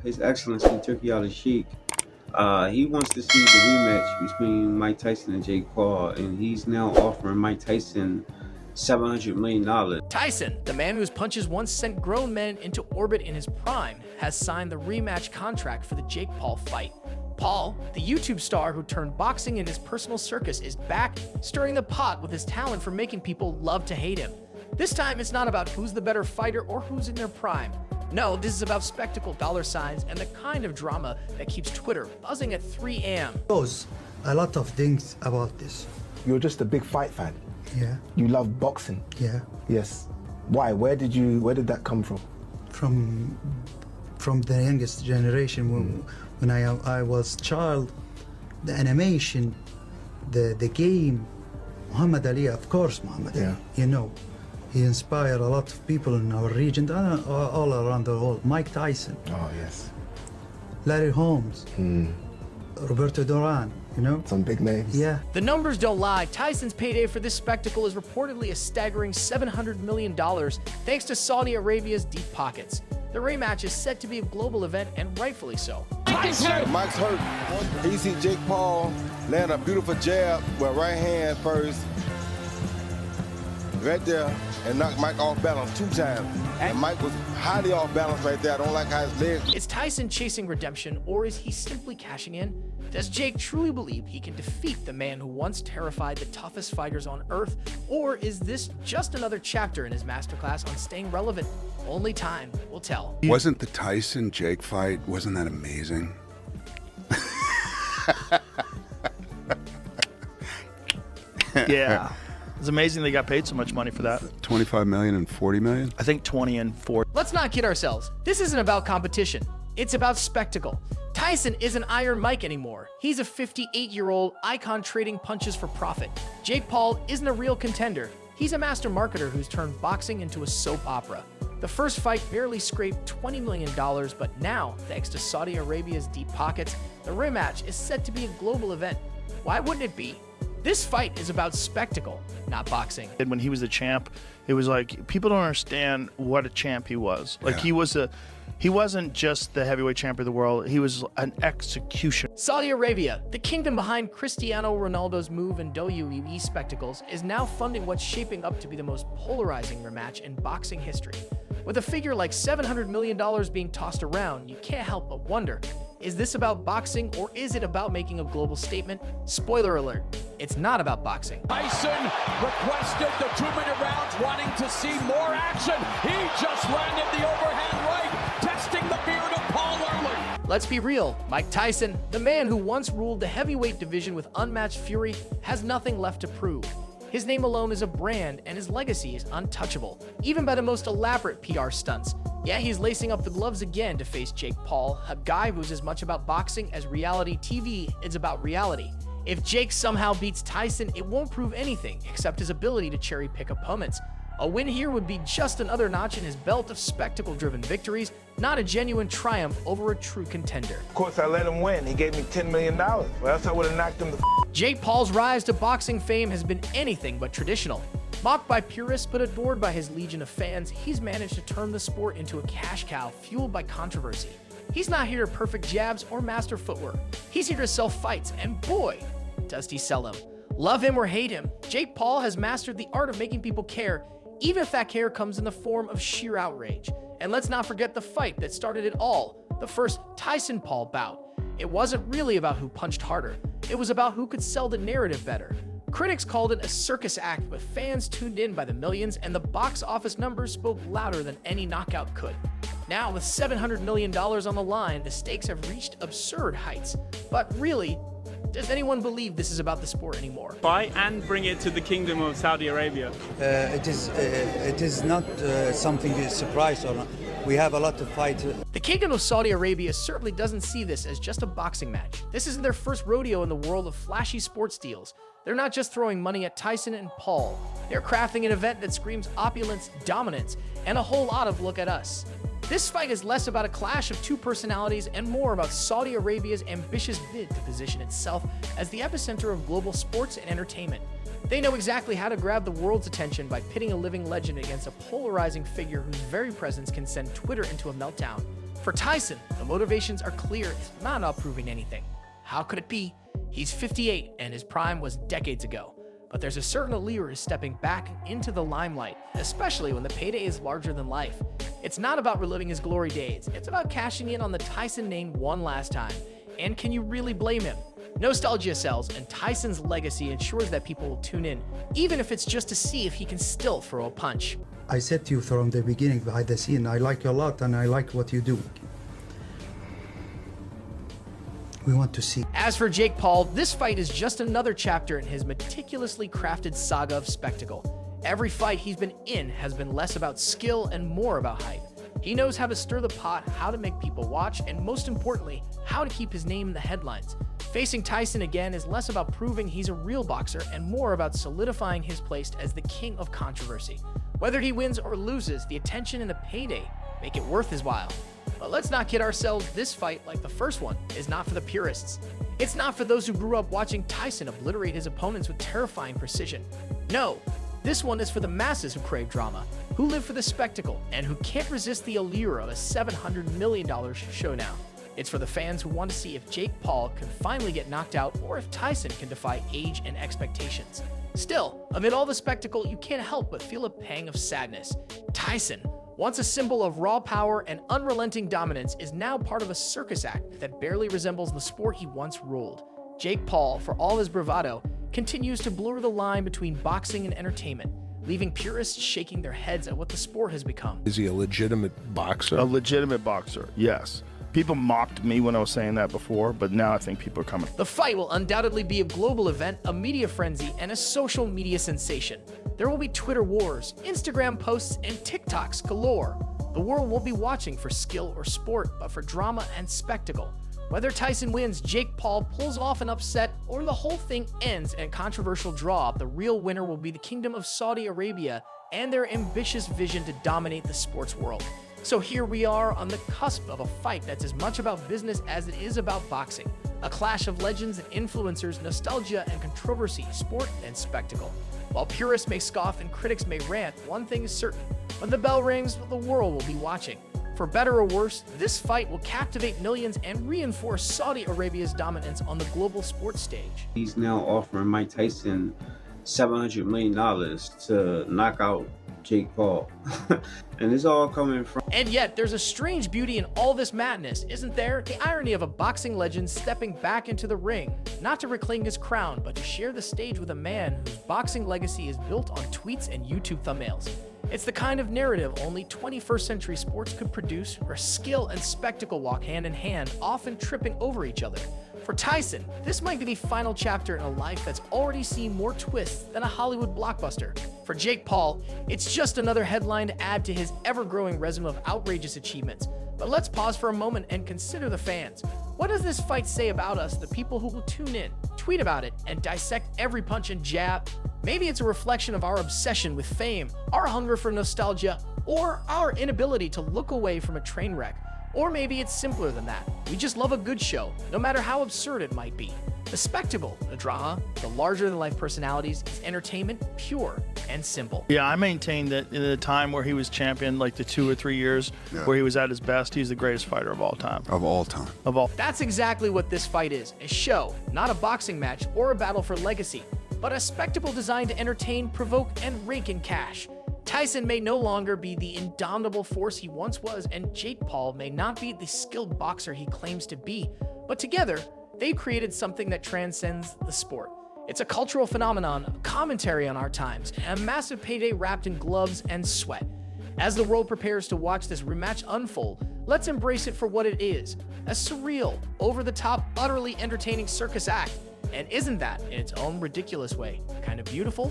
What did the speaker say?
His Excellency Turkey Al Sheikh, he wants to see the rematch between Mike Tyson and Jake Paul, and he's now offering Mike Tyson $700 million. Tyson, the man whose punches once sent grown men into orbit in his prime, has signed the rematch contract for the Jake Paul fight. Paul, the YouTube star who turned boxing into his personal circus, is back, stirring the pot with his talent for making people love to hate him. This time, it's not about who's the better fighter or who's in their prime. No, this is about spectacle, dollar signs, and the kind of drama that keeps Twitter buzzing at 3 a.m. Knows a lot of things about this. You're just a big fight fan. Yeah. You love boxing. Yeah. Yes. Why? Where did that come from? From the youngest generation. When I was child, the animation, the game, Muhammad Ali, of course, Muhammad Ali. You know, he inspired a lot of people in our region, all around the world. Mike Tyson. Oh yes. Larry Holmes. Roberto Duran. You know? Some big names. Yeah. The numbers don't lie. Tyson's payday for this spectacle is reportedly a staggering $700 million, thanks to Saudi Arabia's deep pockets. The rematch is set to be a global event, and rightfully so. Mike's hurt. He see Jake Paul land a beautiful jab with right hand first, right there, and knock Mike off balance 2 times. And Mike was highly off balance right there. I don't like how his legs. Is Tyson chasing redemption, or is he simply cashing in? Does Jake truly believe he can defeat the man who once terrified the toughest fighters on earth, or is this just another chapter in his masterclass on staying relevant? Only time will tell. Wasn't the Tyson-Jake fight, wasn't that amazing? Yeah. It's amazing they got paid so much money for that. 25 million and 40 million? I think 20 and 40. Let's not kid ourselves. This isn't about competition. It's about spectacle. Tyson isn't Iron Mike anymore. He's a 58-year-old icon trading punches for profit. Jake Paul isn't a real contender. He's a master marketer who's turned boxing into a soap opera. The first fight barely scraped $20 million, but now, thanks to Saudi Arabia's deep pockets, the rematch is set to be a global event. Why wouldn't it be? This fight is about spectacle, not boxing. And when he was the champ, it was like, people don't understand what a champ he was. Like, he wasn't just the heavyweight champion of the world, he was an executioner. Saudi Arabia, the kingdom behind Cristiano Ronaldo's move in WWE spectacles, is now funding what's shaping up to be the most polarizing rematch in boxing history. With a figure like $700 million being tossed around, you can't help but wonder, is this about boxing or is it about making a global statement? Spoiler alert, it's not about boxing. Tyson requested the 2-minute rounds, wanting to see more action. He just landed the overhand right, testing the beard of Paul early. Let's be real, Mike Tyson, the man who once ruled the heavyweight division with unmatched fury, has nothing left to prove. His name alone is a brand, and his legacy is untouchable, even by the most elaborate PR stunts. Yeah, he's lacing up the gloves again to face Jake Paul, a guy who's as much about boxing as reality TV is about reality. If Jake somehow beats Tyson, it won't prove anything except his ability to cherry-pick opponents. A win here would be just another notch in his belt of spectacle-driven victories, not a genuine triumph over a true contender. Of course, I let him win. He gave me $10 million. Well, else I would have knocked him the Jake Paul's rise to boxing fame has been anything but traditional. Mocked by purists but adored by his legion of fans, he's managed to turn the sport into a cash cow fueled by controversy. He's not here to perfect jabs or master footwork. He's here to sell fights, and boy, does he sell them. Love him or hate him, Jake Paul has mastered the art of making people care, even if that care comes in the form of sheer outrage. And let's not forget the fight that started it all, the first Tyson-Paul bout. It wasn't really about who punched harder. It was about who could sell the narrative better. Critics called it a circus act, but fans tuned in by the millions, and the box office numbers spoke louder than any knockout could. Now, with $700 million on the line, the stakes have reached absurd heights. But really, does anyone believe this is about the sport anymore? Buy and bring it to the kingdom of Saudi Arabia. It is not something to surprise or not. We have a lot to fight. The kingdom of Saudi Arabia certainly doesn't see this as just a boxing match. This isn't their first rodeo in the world of flashy sports deals. They're not just throwing money at Tyson and Paul. They're crafting an event that screams opulence, dominance, and a whole lot of look at us. This fight is less about a clash of two personalities and more about Saudi Arabia's ambitious bid to position itself as the epicenter of global sports and entertainment. They know exactly how to grab the world's attention by pitting a living legend against a polarizing figure whose very presence can send Twitter into a meltdown. For Tyson, the motivations are clear. It's not about proving anything. How could it be? He's 58 and his prime was decades ago. But there's a certain allure in stepping back into the limelight, especially when the payday is larger than life. It's not about reliving his glory days. It's about cashing in on the Tyson name one last time. And can you really blame him? Nostalgia sells, and Tyson's legacy ensures that people will tune in, even if it's just to see if he can still throw a punch. I said to you from the beginning behind the scene, I like you a lot and I like what you do. We want to see. As for Jake Paul, this fight is just another chapter in his meticulously crafted saga of spectacle. Every fight he's been in has been less about skill and more about hype. He knows how to stir the pot, how to make people watch, and most importantly, how to keep his name in the headlines. Facing Tyson again is less about proving he's a real boxer and more about solidifying his place as the king of controversy. Whether he wins or loses, the attention and the payday make it worth his while. But let's not kid ourselves, this fight, like the first one, is not for the purists. It's not for those who grew up watching Tyson obliterate his opponents with terrifying precision. No, this one is for the masses who crave drama, who live for the spectacle, and who can't resist the allure of a $700 million showdown. It's for the fans who want to see if Jake Paul can finally get knocked out or if Tyson can defy age and expectations. Still, amid all the spectacle, you can't help but feel a pang of sadness. Tyson, once a symbol of raw power and unrelenting dominance, is now part of a circus act that barely resembles the sport he once ruled. Jake Paul, for all his bravado, continues to blur the line between boxing and entertainment, leaving purists shaking their heads at what the sport has become. Is he a legitimate boxer? A legitimate boxer, yes. People mocked me when I was saying that before, but now I think people are coming. The fight will undoubtedly be a global event, a media frenzy, and a social media sensation. There will be Twitter wars, Instagram posts, and TikToks galore. The world won't be watching for skill or sport, but for drama and spectacle. Whether Tyson wins, Jake Paul pulls off an upset, or the whole thing ends in a controversial draw, the real winner will be the Kingdom of Saudi Arabia and their ambitious vision to dominate the sports world. So here we are on the cusp of a fight that's as much about business as it is about boxing. A clash of legends and influencers, nostalgia and controversy, sport and spectacle. While purists may scoff and critics may rant, one thing is certain. When the bell rings, the world will be watching. For better or worse, this fight will captivate millions and reinforce Saudi Arabia's dominance on the global sports stage. He's now offering Mike Tyson $700 million to knock out Jake Paul. And it's all coming from... And yet, there's a strange beauty in all this madness, isn't there? The irony of a boxing legend stepping back into the ring, not to reclaim his crown, but to share the stage with a man whose boxing legacy is built on tweets and YouTube thumbnails. It's the kind of narrative only 21st century sports could produce, where skill and spectacle walk hand in hand, often tripping over each other. For Tyson, this might be the final chapter in a life that's already seen more twists than a Hollywood blockbuster. For Jake Paul, it's just another headline to add to his ever-growing resume of outrageous achievements. But let's pause for a moment and consider the fans. What does this fight say about us, the people who will tune in, tweet about it, and dissect every punch and jab? Maybe it's a reflection of our obsession with fame, our hunger for nostalgia, or our inability to look away from a train wreck. Or maybe it's simpler than that. We just love a good show, no matter how absurd it might be. The spectacle, the drama, the larger-than-life personalities is entertainment, pure and simple. Yeah, I maintain that in the time where he was champion, like the 2 or 3 years where he was at his best, he's the greatest fighter of all time. Of all time. Of all. That's exactly what this fight is, a show, not a boxing match or a battle for legacy, but a spectacle designed to entertain, provoke, and rake in cash. Tyson may no longer be the indomitable force he once was, and Jake Paul may not be the skilled boxer he claims to be, but together, they've created something that transcends the sport. It's a cultural phenomenon, a commentary on our times, and a massive payday wrapped in gloves and sweat. As the world prepares to watch this rematch unfold, let's embrace it for what it is, a surreal, over-the-top, utterly entertaining circus act. And isn't that, in its own ridiculous way, kind of beautiful?